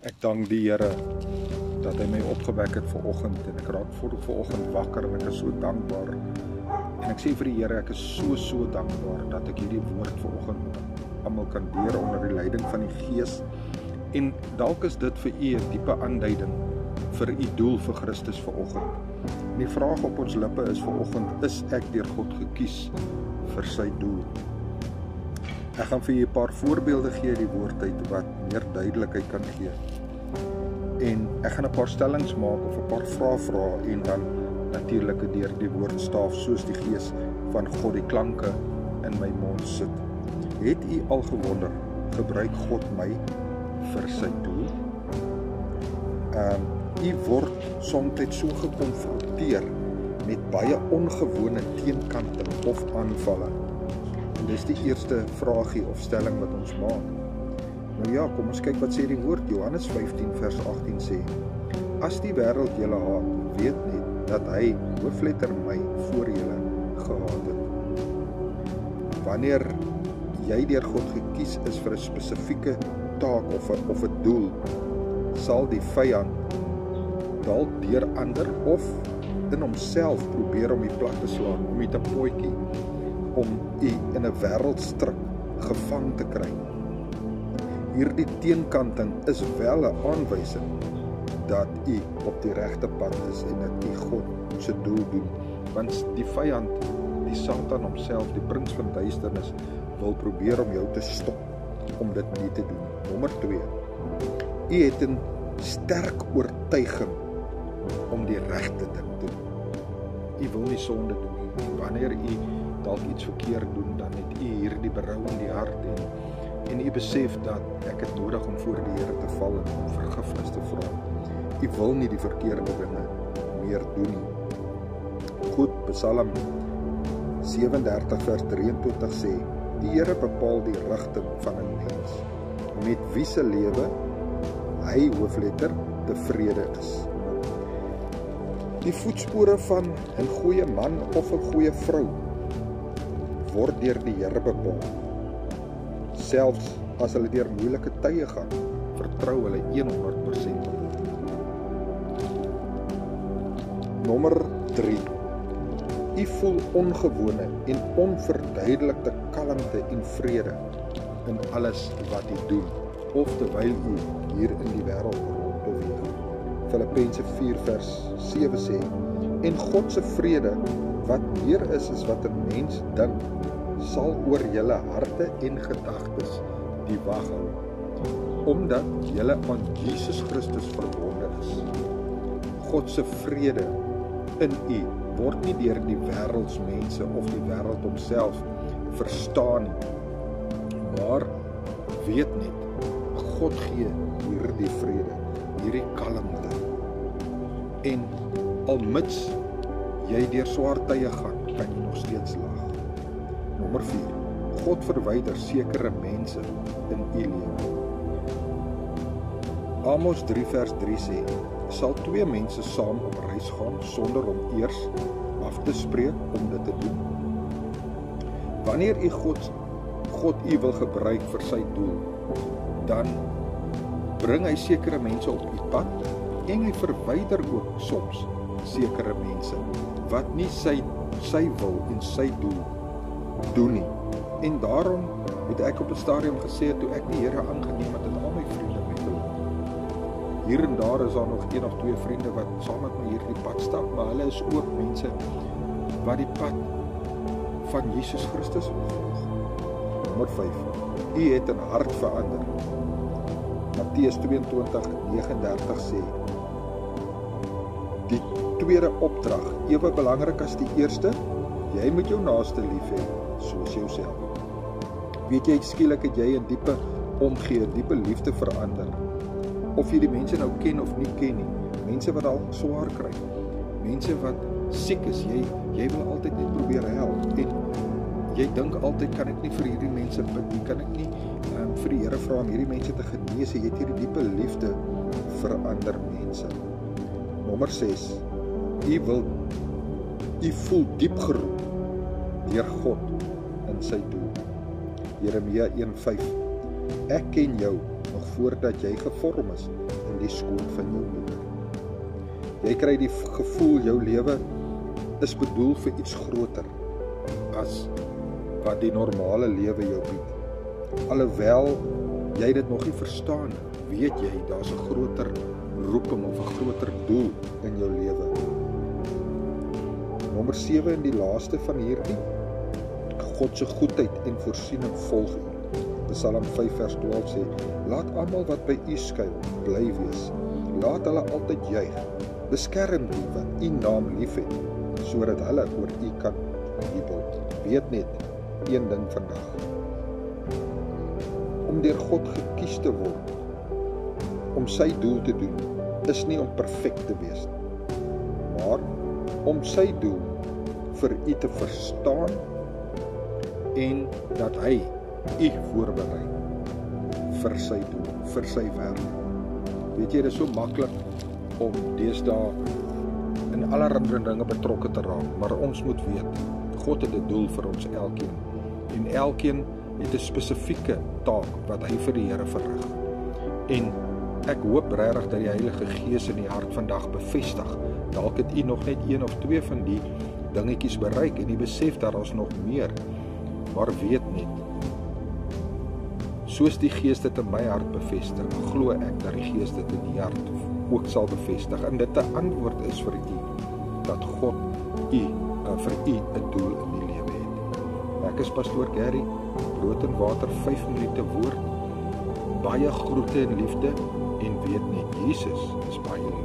Ek dank die Here dat hy my opgewek het vanoggend en ek raak vanoggend wakker en ek is so dankbaar. En ek sê vir die Here, ek is so dankbaar dat ek hierdie woord vanoggend almal kan deur onder die leiding van die Gees. En dalk is dit vir u 'n diepe aanduiding vir u doel vir Christus vanoggend. En die vraag op ons lippe is vanoggend, is ek deur God gekies vir sy doel? Ek gaan vir julle 'n paar voorbeelde gee uit die woord uit wat meer duidelikheid kan gee. En ek gaan 'n paar stellings maak of 'n paar vrae vra en dan natuurlik deur die woordstaaf soos die Gees van God die klanke in my mond sit. Het u al gewonder, gebruik God my vir sy doel? U word soms so gekonfronteer met baie ongewone teenkante of aanvalle. En dis die eerste vraagie of stelling wat ons maak. Nou ja, kom ons kyk wat sê die woord. Johannes 15 vers 18 sê: As die wêreld julle haat, weet net dat hy, hoofletter my, voor julle gehaat het. Wanneer jy deur God gekies is vir 'n spesifieke taak of 'n doel, sal die vyand dalk deur ander of in homself probeer om u plat te slaan, om u te potjie, om u in 'n wêreldstryk gevang te kry. Hierdie teenkanting is wel 'n aanwysing dat u op die regte pad is en dat u God se doel doen. Want die vyand, die Satan homself, die prins van duisternis, wil probeer om jou te stop om dit nie te doen. Nommer 2. U het 'n sterk oortuiging om die regte ding te doen. U wil nie sonde doen nie. Wanneer u dalk iets verkeerd doen, dan het u hierdie berou in die hart en u besef dat ek het nodig om voor die Here te val en om vergifnis te vra. U wil nie die verkeerde dinge meer doen nie. Goed, Psalm 37 vers 23 sê: Die Here bepaal die rigting van 'n mens, met wie se lewe hy, hoofletter, tevrede is. Die voetspore van 'n goeie man of 'n goeie vrou word deur die Here bepaal. Selfs as hulle deur moeilike tye gaan, vertrou hulle 100% op hom. Nommer 3. U voel ongewone en onverduidelikte kalmte en vrede in alles wat u doen, of terwyl u hier in die wêreld rondbeweeg. Filippense 4 vers 7 sê: En God se vrede, wat meer is as wat 'n mens dink, sal oor julle harte en gedagtes die wag hou, omdat julle aan Jesus Christus verbonde is. God se vrede in u word nie deur die wêreldsmense of die wêreld homself verstaan nie, maar weet net, God gee hierdie vrede, hierdie kalmte. En almits jy deur swaar tye gaan, kan jy nog steeds lag. Nommer 4. God verwyder sekere mense in u lewe. Amos 3 vers 3 sê: Sal 2 mense saam op reis gaan sonder om eers af te spreek om dit te doen? Wanneer u God u wil gebruik vir sy doel, dan bring hy sekere mense op u pad en hy verwyder ook soms sekere mense wat nie sy wil en sy doel doen nie. En daarom het ek op 'n stadium gesê, toe ek die Here aangeneem het, al my vriende weggeloop. Hier en daar is daar nog 1 of 2 vriende wat saam met my hierdie pad stap, maar hulle is ook mense wat die pad van Jesus Christus wil volg. Nommer 5. U het 'n hart verander. Matteus 22:39 sê: Die tweede opdrag, ewe belangrik as die eerste, jy moet jou naaste lief hê soos jouself. Weet jy, skielik het jy 'n diepe omgee, 'n diepe liefde verander. Of jy die mense nou ken of nie ken nie, mense wat al swaar kry, mense wat siek is, jy wil altyd net probeer help en jy dink altyd, kan ek nie vir hierdie mense bid nie, kan ek nie vir die Here vra om hierdie mense te genees, jy het hierdie diepe liefde vir ander mense. Nommer 6. U voel diep geroep deur God in sy doel. Jeremia 1:5. Ek ken jou, nog voordat jy gevorm is in die skoot van jou moeder. Jy kry die gevoel jou lewe is bedoel vir iets groter as wat die normale lewe jou bied. Alhoewel jy dit nog nie verstaan, weet jy, daar's 'n groter roeping of 'n groter doel in jou lewe. Nommer 7 en die laaste van hierdie, God se goedheid en voorsiening volg u. Psalm 5 vers 12 sê, laat almal wat by u skuil, bly wees. Laat hulle altyd juig. Beskerm die wat u naam liefhet, sodat hulle oor u kan jubel. Weet net een ding vandag. Om deur God gekies te word, om sy doel te doen, is nie om perfek te wees, maar om sy doel vir u te verstaan en dat hy u voorberei vir sy doel, vir sy werk. Weet jy, dit is so maklik om deesdae in allerlei dinge betrokke te raak, maar ons moet weet, God het 'n doel vir ons elkeen, en elkeen het 'n spesifieke taak wat hy vir die Here verrig. En ek hoop regtig dat die Heilige Gees in die hart vandag bevestig, dalk het u nog net 1 of 2 van die dingetjies bereik, en u besef daar is nog meer, maar weet net, soos die Gees dit in my hart bevestig, glo ek dat die Gees dit in die hart ook sal bevestig, en dit 'n antwoord is vir u, dat God vir u 'n doel in die lewe het. Ek is Pastoor Gary, Brood en Water 5 minute woord, baie groete en liefde, en weet net, Jesus is baie lief.